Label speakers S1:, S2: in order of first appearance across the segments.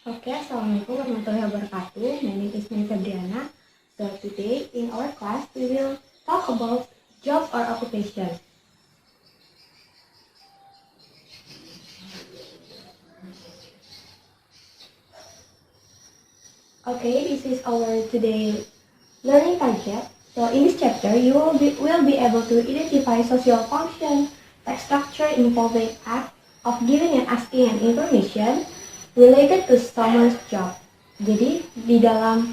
S1: Okay, Assalamualaikum warahmatullahi wabarakatuh. My name is Nani Febriana. So today in our class we will talk about job or occupation. Okay, this is our today learning target. So in this chapter you will be able to identify social function, text structure involving act of giving and asking an information related to someone's job. Jadi di dalam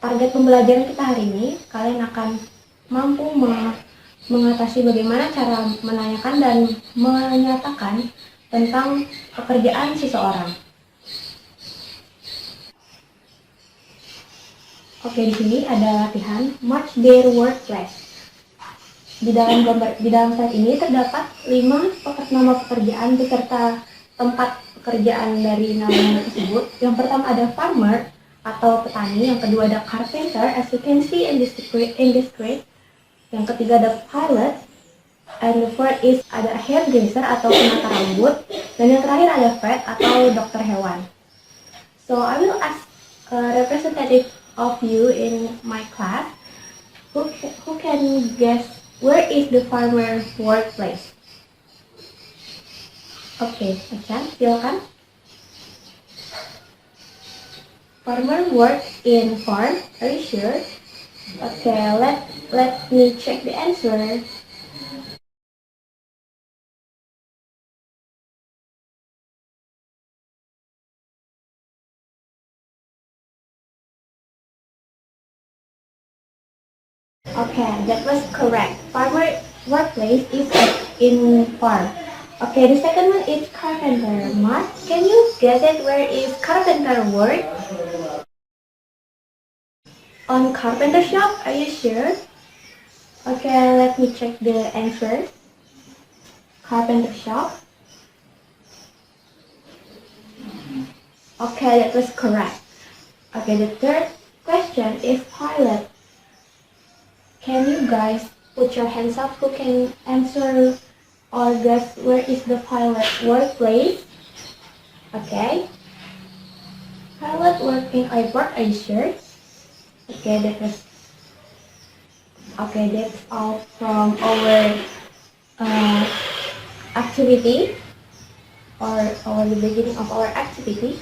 S1: target pembelajaran kita hari ini, kalian akan mampu mengatasi bagaimana cara menanyakan dan menyatakan tentang pekerjaan seseorang. Oke, di sini ada latihan match their workplace. Di dalam slide ini terdapat 5 nama pekerjaan beserta tempat pekerjaan dari nama tersebut. Yang pertama ada farmer atau petani, yang kedua ada carpenter as you can see in this grade. Yang ketiga ada pilot, and the fourth is ada hairdresser atau penata rambut, dan yang terakhir ada vet atau dokter hewan. So I will ask a representative of you in my class who can guess where is the farmer workplace. Okay, Achan, silakan. Farmer works in farm. Are you sure? Okay, let me check the answer. Okay, that was correct. Farmer workplace is in farm. Okay, the second one is carpenter. Mark, can you guess it? Where is carpenter work? On carpenter shop, are you sure? Okay, let me check the answer. Carpenter shop. Okay, that was correct. Okay, the third question is pilot. Can you guys put your hands up who can answer or guess where is the pilot workplace? Okay. Pilot work in airport, are you sure? Okay, that's all from our activity or the beginning of our activity.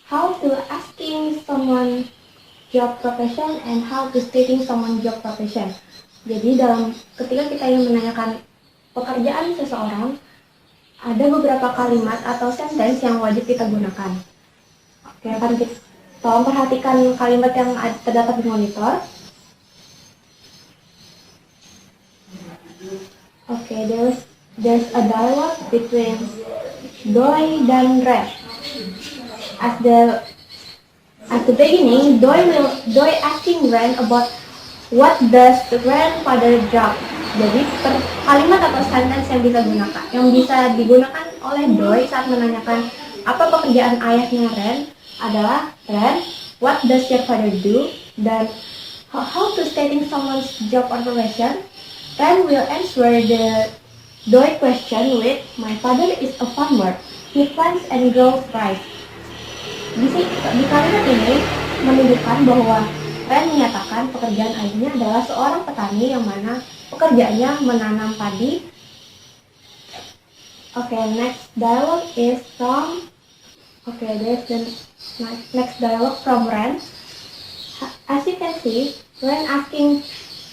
S1: How to asking someone job profession and how to stating someone job profession. Jadi ketika kita ingin menanyakan pekerjaan seseorang, ada beberapa kalimat atau sentence yang wajib kita gunakan. Oke, tolong perhatikan kalimat yang terdapat di monitor. Oke, there's a dialogue between Doi dan Red. At the beginning, Doi asking Ren about what does Ren father job. Jadi kalimat atau sentence yang bisa digunakan oleh Doi saat menanyakan apa pekerjaan ayahnya Ren adalah Ren, what does your father do? Dan how to stating someone's job or profession. Ren will answer the Doi question with my father is a farmer. He plants and grows rice. Di kalimat ini menunjukkan bahwa Ren menyatakan pekerjaan ayahnya adalah seorang petani yang mana pekerjaannya menanam padi. Okay, next dialogue is from there's the next dialogue from Ren. As you can see, Ren asking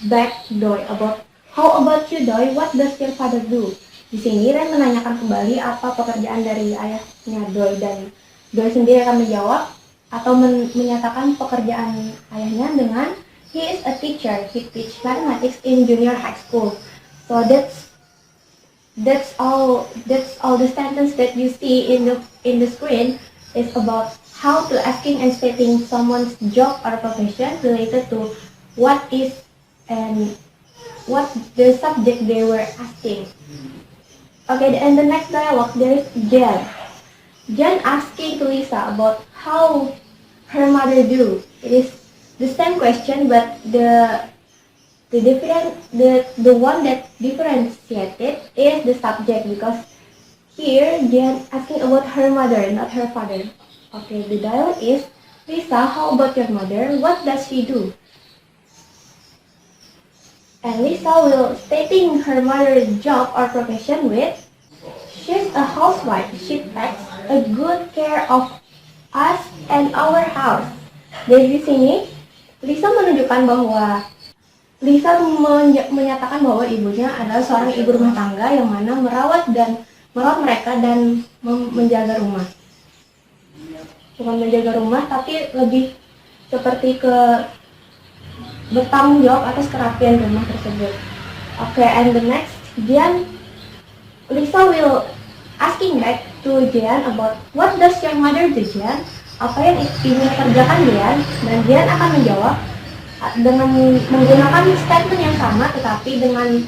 S1: back Doi about how about you Doi, what does your father do? Di sini Ren menanyakan kembali apa pekerjaan dari ayahnya Doi, dan Doi sendiri akan menjawab atau menyatakan pekerjaan ayahnya dengan he is a teacher, he teach mathematics in junior high school. So that's all the sentence that you see in the screen is about how to asking and stating someone's job or profession related to what is and what the subject they were asking. Okay, and the next dialogue there is Jen. Jen asking to Lisa about how her mother do. It is the same question, but the one that differentiated is the subject, because Here, Jen asking about her mother, not her father. Okay, the dialogue is, Lisa, how about your mother? What does she do? And Lisa will stating her mother's job or profession with, she's a housewife. She takes a good care of us and our house. Jadi di sini, Lisa menunjukkan bahwa Lisa menyatakan bahwa ibunya adalah seorang ibu rumah tangga yang mana merawat mereka dan menjaga rumah. Bukan menjaga rumah, tapi lebih seperti bertanggung jawab atas kerapian rumah tersebut. Okay, and the next, Lisa will asking back to Jian about what does your mother do, Jian? Apa yang ibunya kerjakan, Jian? Dan Jian akan menjawab dengan menggunakan statement yang sama tetapi dengan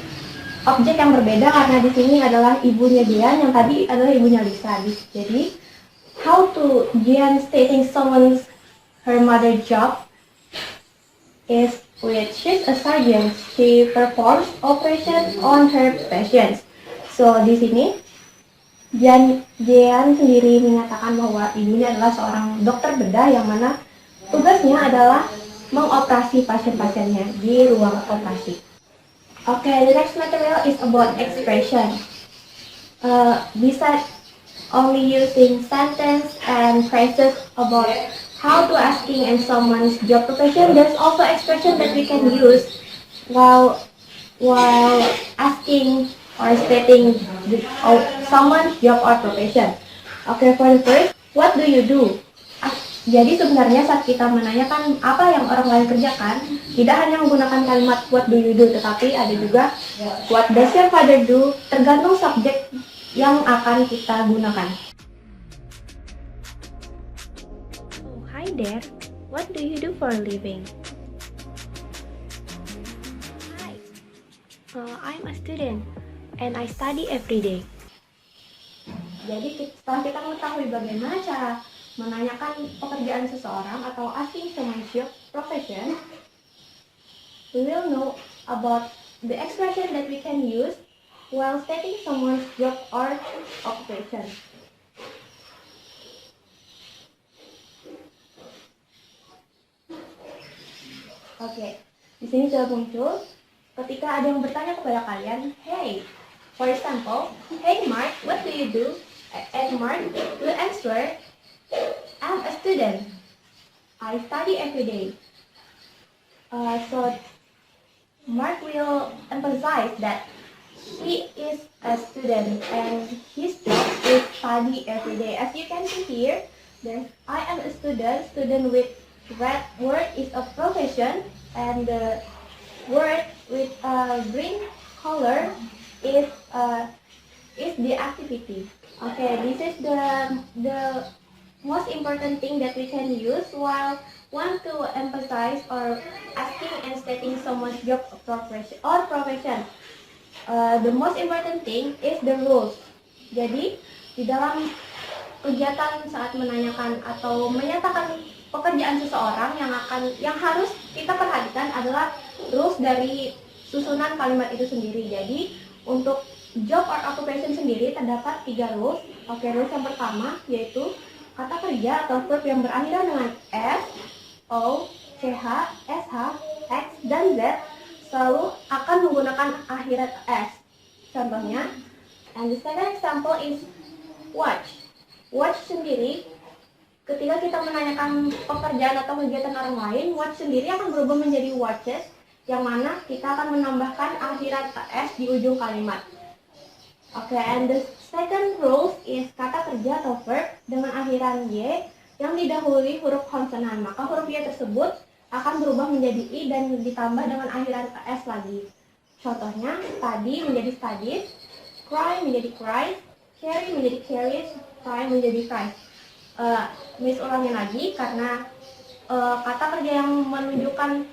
S1: objek yang berbeda karena di sini adalah ibunya Jian, yang tadi adalah ibunya Lisa. Jadi how to Jian stating her mother job is with she's a surgeon. She performs operations on her patients. So di sini Jian sendiri menyatakan bahwa ibunya adalah seorang dokter bedah yang mana tugasnya adalah mengoperasi pasien-pasiennya di ruang operasi. Okay, the next material is about expression. Besides only using sentence and phrases about how to asking in someone's job profession, there's also expression that we can use while asking or stating someone's job or profession. Okay, for the first, what do you do? Jadi sebenarnya saat kita menanyakan apa yang orang lain kerjakan, tidak hanya menggunakan kalimat what do you do, tetapi ada juga what does your father do, tergantung subjek yang akan kita gunakan. Oh, hi there. What do you do for a living? Hi. I'm a student and I study every day. Jadi setelah kita mengetahui bagaimana cara menanyakan pekerjaan seseorang atau asking someone's job profession, we will know about the expression that we can use while stating someone's job or occupation. Oke, di sini sudah muncul ketika ada yang bertanya kepada kalian, hey, for example, hey Mark, what do you do? And Mark will answer, I'm a student. I study every day. So Mark will emphasize that he is a student and his job is study every day. As you can see here, I am a student with red word is a profession, and the word with green color is the activity. Okay, this is the most important thing that we can use while want to emphasize or asking and stating someone's job or profession. The most important thing is the rules. Jadi di dalam kegiatan saat menanyakan atau menyatakan pekerjaan seseorang yang harus kita perhatikan adalah rules dari susunan kalimat itu sendiri. Jadi untuk job or occupation sendiri terdapat 3 rules. Oke, rules yang pertama yaitu kata kerja atau verb yang berakhiran dengan S, O, CH, SH, X, dan Z selalu akan menggunakan akhiran S. Contohnya, and the second example is watch. Watch sendiri, ketika kita menanyakan pekerjaan atau kegiatan orang lain, watch sendiri akan berubah menjadi watches, yang mana kita akan menambahkan akhiran S di ujung kalimat. Okay, and the second rule is kata kerja atau verb dengan akhiran Y yang didahului huruf konsonan. Maka huruf Y tersebut akan berubah menjadi I dan ditambah dengan akhiran S lagi. Contohnya, study menjadi studies, cry menjadi cries, carry menjadi carries, cry menjadi cries. Miss ulangin lagi karena kata kerja yang menunjukkan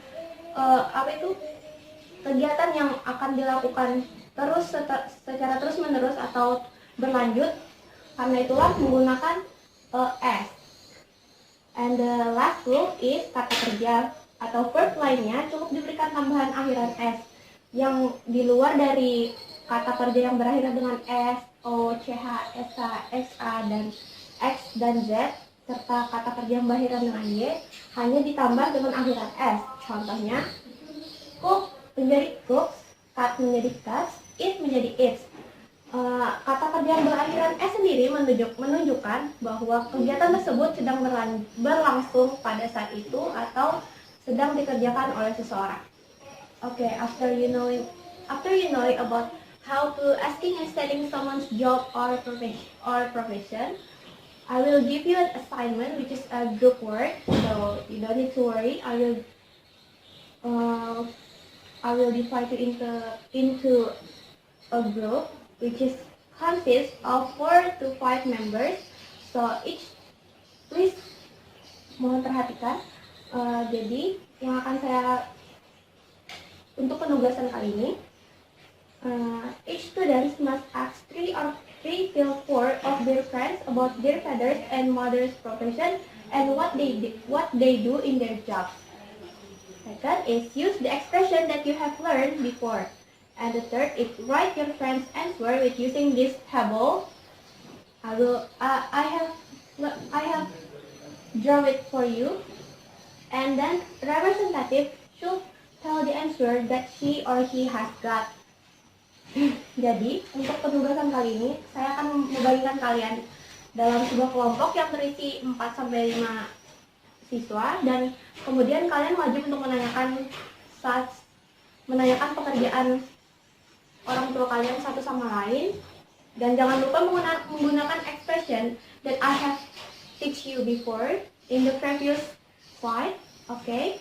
S1: kegiatan yang akan dilakukan secara terus menerus atau berlanjut, karena itulah menggunakan S. And the last rule is kata kerja atau verb lainnya cukup diberikan tambahan akhiran S yang di luar dari kata kerja yang berakhir dengan S, O, C, H, S, A, S, A, dan X dan Z, serta kata kerja yang berakhir dengan Y hanya ditambah dengan akhiran S. Contohnya, cook menjadi cooks, cut menjadi cuts, eat menjadi eats. Kata kerja yang berakhiran S sendiri menunjukkan bahwa kegiatan tersebut sedang berlangsung pada saat itu atau sedang dikerjakan oleh seseorang. Okay, after you know about how to asking and selling someone's job or profession, I will give you an assignment which is a group work, so you don't need to worry. I will divide you into a group which is consists of 4 to 5 members. So please mohon perhatikan. Jadi yang akan saya untuk penugasan kali ini, each student must ask 3 till 4 of their friends about their father's and mother's profession and what they do in their jobs. Second is use the expression that you have learned before. And the third is write your friend's answer with using this table. I have drawn it for you. And then representative should tell the answer that she or he has got. Jadi, untuk penugasan kali ini, saya akan membagikan kalian dalam sebuah kelompok yang berisi 4-5 siswa, dan kemudian kalian wajib untuk menanyakan pekerjaan orang tua kalian satu sama lain, dan jangan lupa menggunakan expression that I have teach you before in the previous slide. Okay,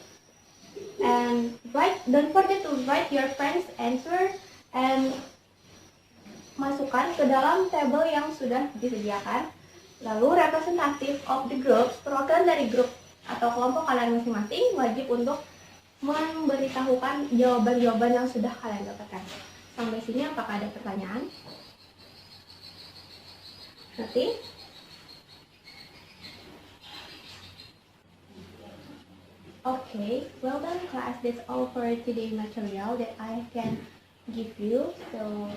S1: and don't forget to write your friend's answer and masukkan ke dalam tabel yang sudah disediakan. Lalu representative of the groups, perwakilan dari grup atau kelompok kalian masing-masing, wajib untuk memberitahukan jawaban-jawaban yang sudah kalian dapatkan. Sampai sini apakah ada pertanyaan? Nothing? Okay, well done class. That's all for today's material that I can give you. So,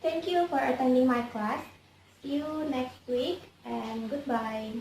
S1: thank you for attending my class. See you next week and goodbye.